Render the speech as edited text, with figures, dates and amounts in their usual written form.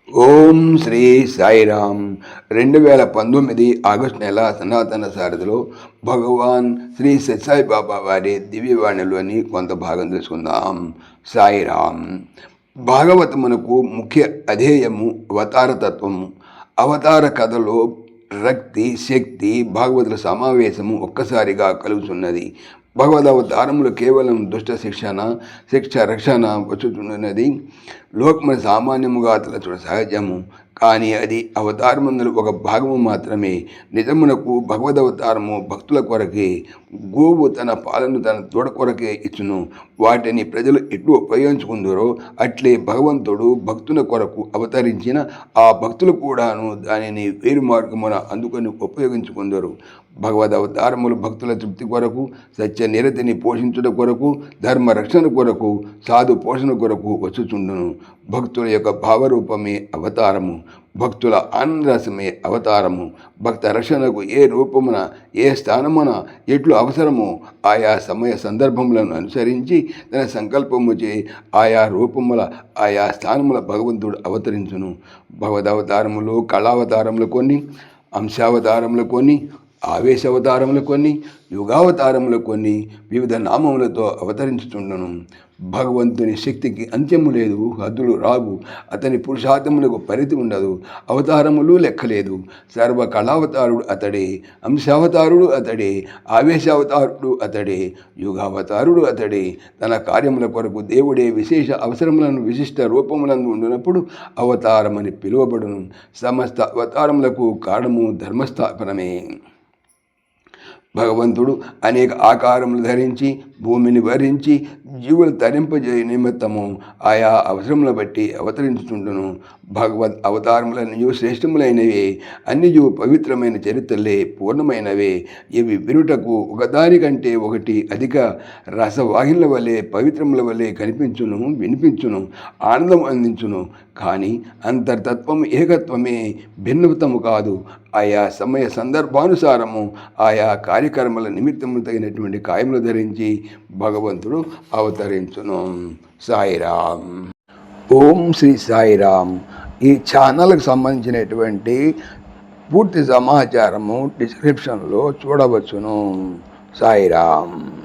ఓం Shri Sairam. 2019 August నెల సనాతన సారథిలో భగవాన్ శ్రీ సత్యసాయి బాబా వారి దివ్యవాణిలోని కొంత భాగం తెలుసుకుందాం. సాయిరామ్. భాగవతమునకు ముఖ్య అధేయము అవతారతత్వము. అవతార కథలో రక్తి శక్తి భాగవతుల సమావేశము ఒక్కసారిగా కలుగుతున్నది. భగవదవతారములు కేవలం దుష్ట శిక్ష రక్షణ వచ్చుతున్నది. లోకమున సామాన్యముగా తలచుట సహజము, కానీ అది అవతారమందులు ఒక భాగము మాత్రమే. నిజమునకు భగవదవతారము భక్తుల కొరకే. గోవు తన పాలను తన తోడ కొరకే ఇచ్చును. వాటిని ప్రజలు ఎట్లు ఉపయోగించుకుందరో అట్లే భగవంతుడు భక్తుల కొరకు అవతరించిన ఆ భక్తులు కూడాను దానిని వేరు మార్గమున అందుకొని ఉపయోగించుకుందరు. భగవద్ అవతారములు భక్తుల తృప్తి కొరకు, సత్య నిరతిని పోషించుట కొరకు, ధర్మ రక్షణ కొరకు, సాధు పోషణ కొరకు వచ్చుచుండును. భక్తుల యొక్క భావరూపమే అవతారము. భక్తుల ఆనందరసమే అవతారము. భక్త రక్షణకు ఏ రూపమున ఏ స్థానమున ఎట్లు అవసరమో ఆయా సమయ సందర్భములను అనుసరించి తన సంకల్పముచే ఆయా రూపముల ఆయా స్థానముల భగవంతుడు అవతరించును. భగవదవతారములు కళావతారములు కొన్ని, అంశావతారములు కొన్ని, ఆవేశావతారములు కొన్ని, యుగావతారములు కొన్ని వివిధ నామములతో అవతరించుచుండను. భగవంతుని శక్తికి అంత్యము లేదు, హద్దులు రావు. అతని పురుషార్థములకు పరిధి ఉండదు. అవతారములు లెక్కలేదు. సర్వ కళావతారుడు అతడే, అంశావతారుడు అతడే, ఆవేశావతారుడు అతడే, యుగావతారుడు అతడే. తన కార్యముల కొరకు దేవుడే విశేష అవసరములను విశిష్ట రూపములను ఉండినప్పుడు అవతారమని పిలువబడును. సమస్త అవతారములకు కారణము ధర్మస్థాపనమే. భగవంతుడు అనేక ఆకారములు ధరించి భూమిని వరించి జీవులు తరింపజే నిమిత్తము ఆయా అవసరములను బట్టి అవతరించుచుండును. భగవద్ అవతారములన్నీ శ్రేష్టములైనవే. అన్నియు పవిత్రమైన చరిత్రలే, పూర్ణమైనవే. ఇవి వినుటకు ఒకదానికంటే ఒకటి అధిక రసవాహినుల వలె పవిత్రముల వలె కనిపించును, వినిపించును, ఆనందం అందించును. కానీ అంతర్తత్వం ఏకత్వమే, భిన్నతము కాదు. ఆయా సమయ సందర్భానుసారము ఆయా కార్యక్రమాల నిమిత్తము తగినటువంటి కాయములు ధరించి భగవంతుడు అవతరించును. సాయిరామ్. ఓం శ్రీ సాయిరామ్. ఈ ఛానల్కి సంబంధించినటువంటి పూర్తి సమాచారము డిస్క్రిప్షన్లో చూడవచ్చును. సాయిరామ్.